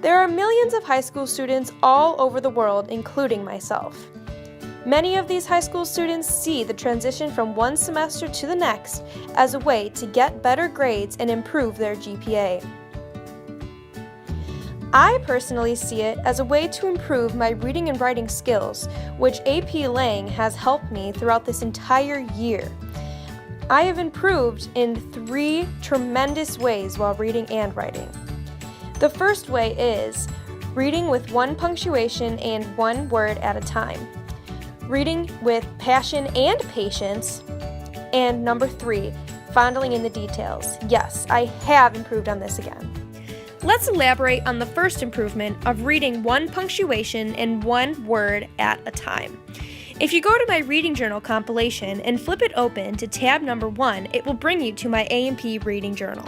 There are millions of high school students all over the world, including myself. Many of these high school students see the transition from one semester to the next as a way to get better grades and improve their GPA. I personally see it as a way to improve my reading and writing skills, which AP Lang has helped me throughout this entire year. I have improved in 3 tremendous ways while reading and writing. The first way is reading with 1 punctuation and 1 word at a time, reading with passion and patience, and number 3, fondling in the details. Yes, I have improved on this again. Let's elaborate on the first improvement of reading 1 punctuation and 1 word at a time. If you go to my reading journal compilation and flip it open to tab number 1, it will bring you to my A&P reading journal.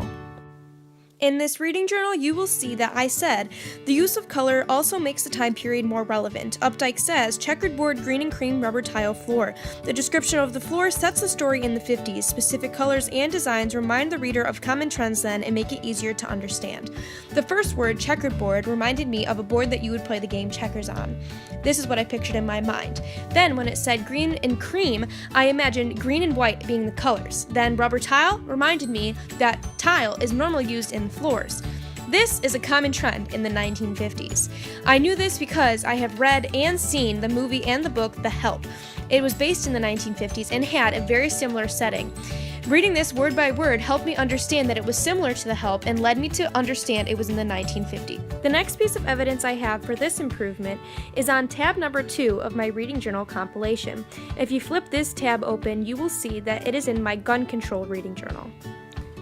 In this reading journal, you will see that I said, the use of color also makes the time period more relevant. Updike says, checkered board, green and cream rubber tile floor. The description of the floor sets the story in the 50s. Specific colors and designs remind the reader of common trends then and make it easier to understand. The first word, checkered board, reminded me of a board that you would play the game checkers on. This is what I pictured in my mind. Then, when it said green and cream, I imagined green and white being the colors. Then rubber tile reminded me that tile is normally used in floors. This is a common trend in the 1950s. I knew this because I have read and seen the movie and the book The Help. It was based in the 1950s and had a very similar setting. Reading this word by word helped me understand that it was similar to The Help and led me to understand it was in the 1950s. The next piece of evidence I have for this improvement is on tab number 2 of my reading journal compilation. If you flip this tab open, you will see that it is in my gun control reading journal.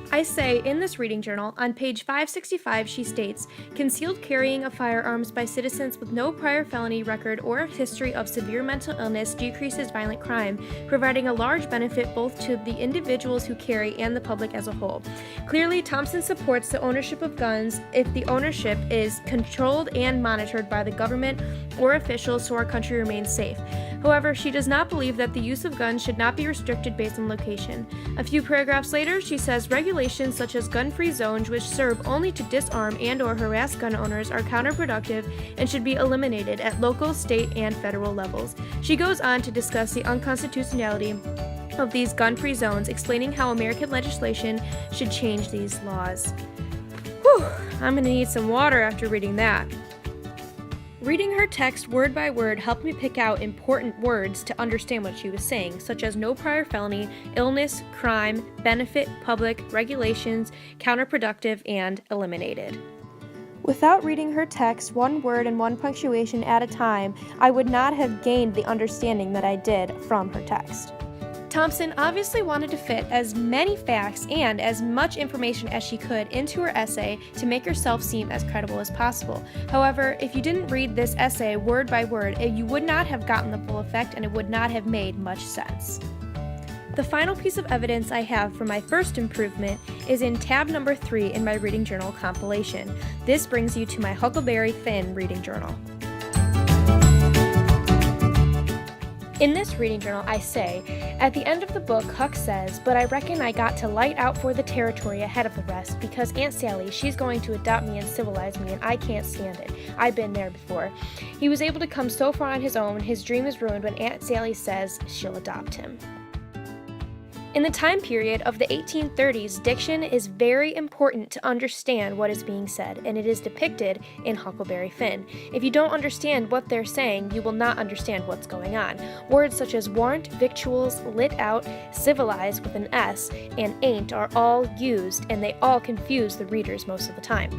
I say in this reading journal, on page 565, she states, concealed carrying of firearms by citizens with no prior felony record or a history of severe mental illness decreases violent crime, providing a large benefit both to the individuals who carry and the public as a whole. Clearly, Thompson supports the ownership of guns if the ownership is controlled and monitored by the government or officials so our country remains safe. However, she does not believe that the use of guns should not be restricted based on location. A few paragraphs later, she says regulations such as gun-free zones which serve only to disarm and/or harass gun owners are counterproductive and should be eliminated at local, state, and federal levels. She goes on to discuss the unconstitutionality of these gun-free zones, explaining how American legislation should change these laws. Whew, I'm going to need some water after reading that. Reading her text word by word helped me pick out important words to understand what she was saying, such as no prior felony, illness, crime, benefit, public, regulations, counterproductive, and eliminated. Without reading her text 1 word and 1 punctuation at a time, I would not have gained the understanding that I did from her text. Thompson obviously wanted to fit as many facts and as much information as she could into her essay to make herself seem as credible as possible. However, if you didn't read this essay word by word, you would not have gotten the full effect and it would not have made much sense. The final piece of evidence I have for my first improvement is in tab number 3 in my reading journal compilation. This brings you to my Huckleberry Finn reading journal. In this reading journal, I say, at the end of the book, Huck says, but I reckon I got to light out for the territory ahead of the rest because Aunt Sally, she's going to adopt me and civilize me and I can't stand it. I've been there before. He was able to come so far on his own, his dream is ruined when Aunt Sally says she'll adopt him. In the time period of the 1830s, diction is very important to understand what is being said, and it is depicted in Huckleberry Finn. If you don't understand what they're saying, you will not understand what's going on. Words such as warrant, victuals, lit out, civilize with an S, and ain't are all used, and they all confuse the readers most of the time.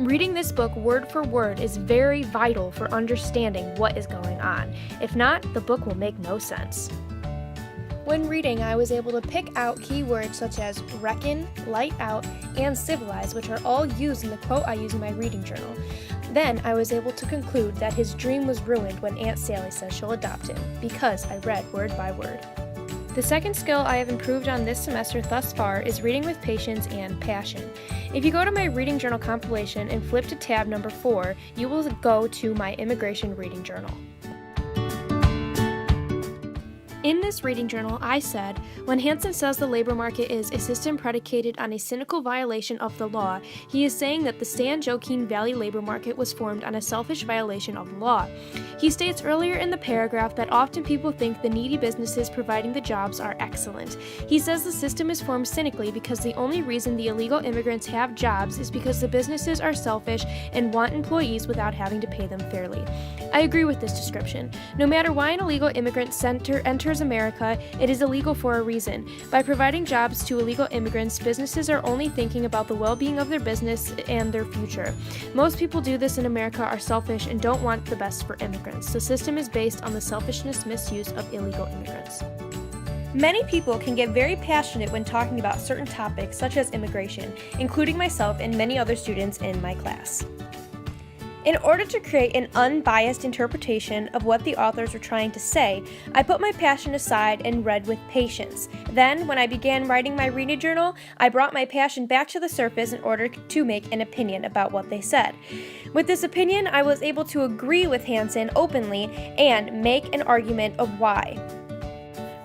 Reading this book word for word is very vital for understanding what is going on. If not, the book will make no sense. When reading, I was able to pick out keywords such as reckon, light out, and civilize, which are all used in the quote I use in my reading journal. Then I was able to conclude that his dream was ruined when Aunt Sally says she'll adopt him, because I read word by word. The second skill I have improved on this semester thus far is reading with patience and passion. If you go to my reading journal compilation and flip to tab number 4, you will go to my immigration reading journal. In this reading journal, I said, when Hansen says the labor market is a system predicated on a cynical violation of the law, he is saying that the San Joaquin Valley labor market was formed on a selfish violation of the law. He states earlier in the paragraph that often people think the needy businesses providing the jobs are excellent. He says the system is formed cynically because the only reason the illegal immigrants have jobs is because the businesses are selfish and want employees without having to pay them fairly. I agree with this description. No matter why an illegal immigrant enters America, it is illegal for a reason. By providing jobs to illegal immigrants, businesses are only thinking about the well-being of their business and their future. Most people do this in America are selfish and don't want the best for immigrants. The system is based on the selfishness misuse of illegal immigrants. Many people can get very passionate when talking about certain topics such as immigration, including myself and many other students in my class. In order to create an unbiased interpretation of what the authors were trying to say, I put my passion aside and read with patience. Then, when I began writing my reading journal, I brought my passion back to the surface in order to make an opinion about what they said. With this opinion, I was able to agree with Hansen openly and make an argument of why.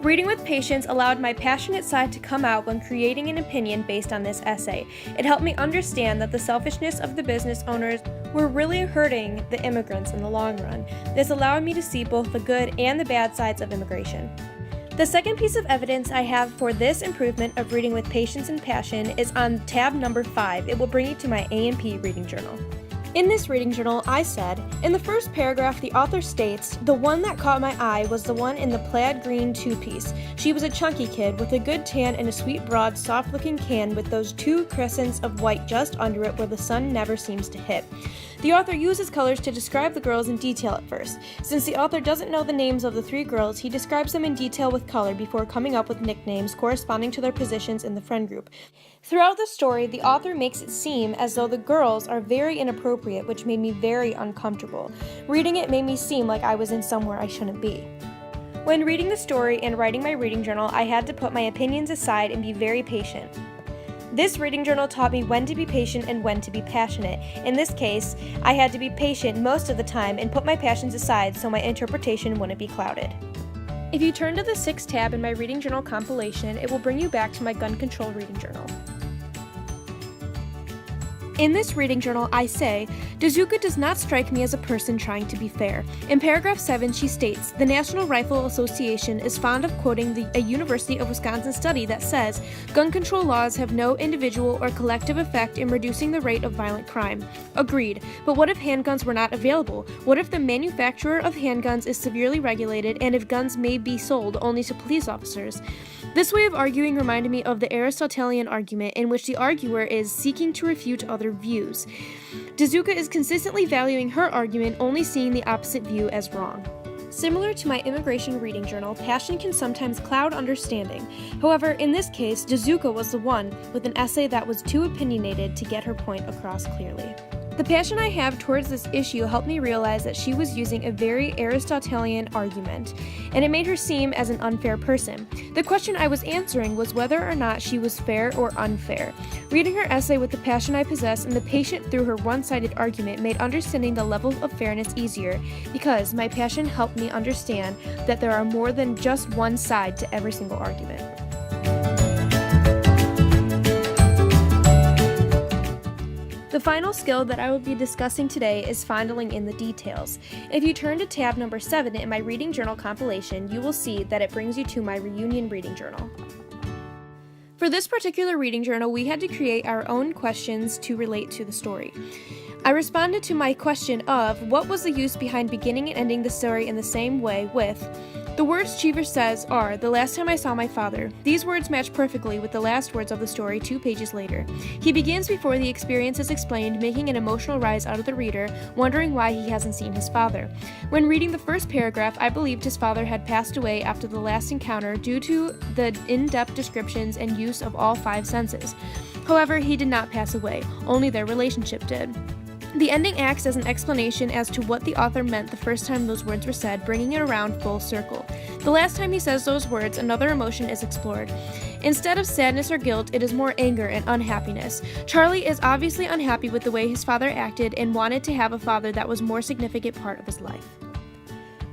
Reading with patience allowed my passionate side to come out when creating an opinion based on this essay. It helped me understand that the selfishness of the business owners were really hurting the immigrants in the long run. This allowed me to see both the good and the bad sides of immigration. The second piece of evidence I have for this improvement of reading with patience and passion is on tab number 5. It will bring you to my A&P reading journal. In this reading journal, I said, in the first paragraph, the author states, the one that caught my eye was the one in the plaid green two-piece. She was a chunky kid with a good tan and a sweet, broad, soft-looking can with those two crescents of white just under it where the sun never seems to hit. The author uses colors to describe the girls in detail at first. Since the author doesn't know the names of the 3 girls, he describes them in detail with color before coming up with nicknames corresponding to their positions in the friend group. Throughout the story, the author makes it seem as though the girls are very inappropriate, which made me very uncomfortable. Reading it made me seem like I was in somewhere I shouldn't be. When reading the story and writing my reading journal, I had to put my opinions aside and be very patient. This reading journal taught me when to be patient and when to be passionate. In this case, I had to be patient most of the time and put my passions aside so my interpretation wouldn't be clouded. If you turn to the 6th tab in my reading journal compilation, it will bring you back to my gun control reading journal. In this reading journal, I say, Dazuka does not strike me as a person trying to be fair. In paragraph 7, she states, the National Rifle Association is fond of quoting a University of Wisconsin study that says, gun control laws have no individual or collective effect in reducing the rate of violent crime. Agreed, but what if handguns were not available? What if the manufacturer of handguns is severely regulated and if guns may be sold only to police officers? This way of arguing reminded me of the Aristotelian argument in which the arguer is seeking to refute other views. Dazuka is consistently valuing her argument, only seeing the opposite view as wrong. Similar to my immigration reading journal, passion can sometimes cloud understanding. However, in this case, Dazuka was the one with an essay that was too opinionated to get her point across clearly. The passion I have towards this issue helped me realize that she was using a very Aristotelian argument, and it made her seem as an unfair person. The question I was answering was whether or not she was fair or unfair. Reading her essay with the passion I possess and the patience through her one-sided argument made understanding the level of fairness easier, because my passion helped me understand that there are more than just one side to every single argument. The final skill that I will be discussing today is fondling in the details. If you turn to tab number 7 in my reading journal compilation, you will see that it brings you to my reunion reading journal. For this particular reading journal, we had to create our own questions to relate to the story. I responded to my question of what was the use behind beginning and ending the story in the same way with, the words Cheever says are, the last time I saw my father. These words match perfectly with the last words of the story 2 pages later. He begins before the experience is explained, making an emotional rise out of the reader, wondering why he hasn't seen his father. When reading the first paragraph, I believed his father had passed away after the last encounter due to the in-depth descriptions and use of all 5 senses. However, he did not pass away, only their relationship did. The ending acts as an explanation as to what the author meant the first time those words were said, bringing it around full circle. The last time he says those words, another emotion is explored. Instead of sadness or guilt, it is more anger and unhappiness. Charlie is obviously unhappy with the way his father acted and wanted to have a father that was a more significant part of his life.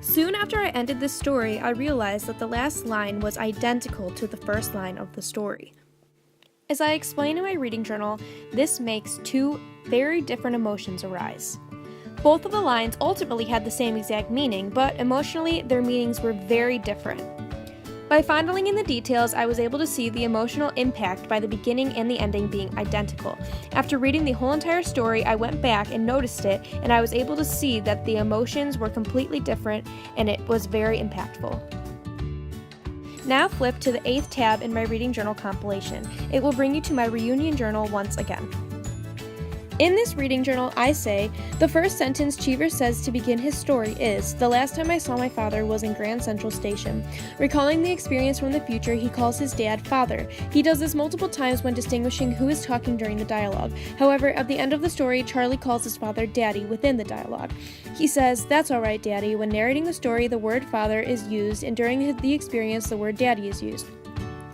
Soon after I ended this story, I realized that the last line was identical to the first line of the story. As I explain in my reading journal, this makes two very different emotions arise. Both of the lines ultimately had the same exact meaning, but emotionally, their meanings were very different. By fondling in the details, I was able to see the emotional impact by the beginning and the ending being identical. After reading the whole entire story, I went back and noticed it, and I was able to see that the emotions were completely different, and it was very impactful. Now flip to the 8th tab in my reading journal compilation. It will bring you to my reunion journal once again. In this reading journal, I say, the first sentence Cheever says to begin his story is, "The last time I saw my father was in Grand Central Station." Recalling the experience from the future, he calls his dad father. He does this multiple times when distinguishing who is talking during the dialogue. However, at the end of the story, Charlie calls his father daddy within the dialogue. He says, "That's all right, daddy." When narrating the story, the word father is used, and during the experience, the word daddy is used.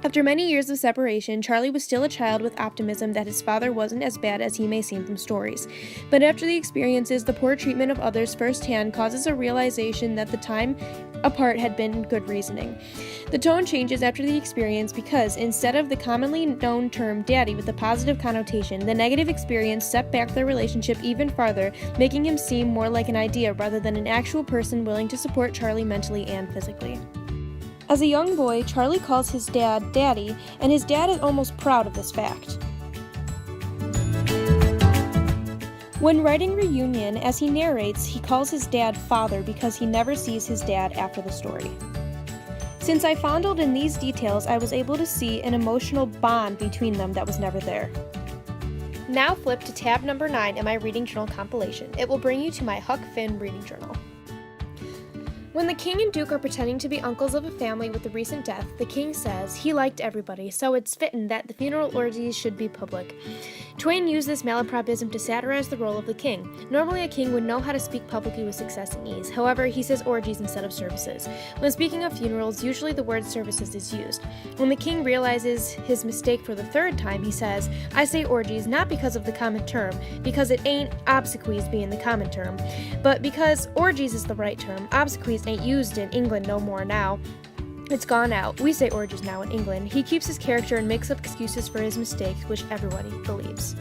After many years of separation, Charlie was still a child with optimism that his father wasn't as bad as he may seem from stories. But after the experiences, the poor treatment of others firsthand causes a realization that the time apart had been good reasoning. The tone changes after the experience because, instead of the commonly known term daddy with a positive connotation, the negative experience set back their relationship even farther, making him seem more like an idea rather than an actual person willing to support Charlie mentally and physically. As a young boy, Charlie calls his dad Daddy, and his dad is almost proud of this fact. When writing Reunion, as he narrates, he calls his dad Father because he never sees his dad after the story. Since I fondled in these details, I was able to see an emotional bond between them that was never there. Now flip to tab number 9 in my reading journal compilation. It will bring you to my Huck Finn reading journal. When the king and duke are pretending to be uncles of a family with a recent death, the king says he liked everybody, so it's fitting that the funeral orgies should be public. Twain used this malapropism to satirize the role of the king. Normally, a king would know how to speak publicly with success and ease. However, he says orgies instead of services. When speaking of funerals, usually the word services is used. When the king realizes his mistake for the 3rd time, he says, "I say orgies not because of the common term, because it ain't obsequies being the common term, but because orgies is the right term. Obsequies ain't used in England no more now. It's gone out. We say orgies now in England." He keeps his character and makes up excuses for his mistakes, which everybody believes.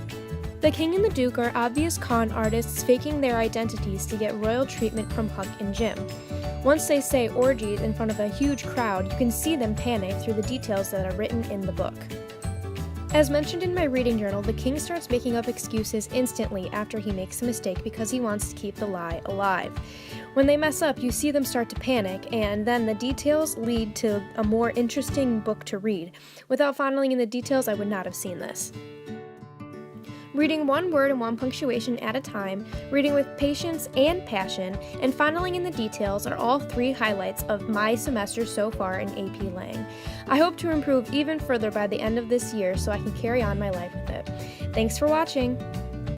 The king and the duke are obvious con artists faking their identities to get royal treatment from Huck and Jim. Once they say orgies in front of a huge crowd, you can see them panic through the details that are written in the book. As mentioned in my reading journal, the king starts making up excuses instantly after he makes a mistake because he wants to keep the lie alive. When they mess up, you see them start to panic, and then the details lead to a more interesting book to read. Without fondling in the details, I would not have seen this. Reading one word and one punctuation at a time, reading with patience and passion, and fondling in the details are all 3 highlights of my semester so far in AP Lang. I hope to improve even further by the end of this year so I can carry on my life with it. Thanks for watching!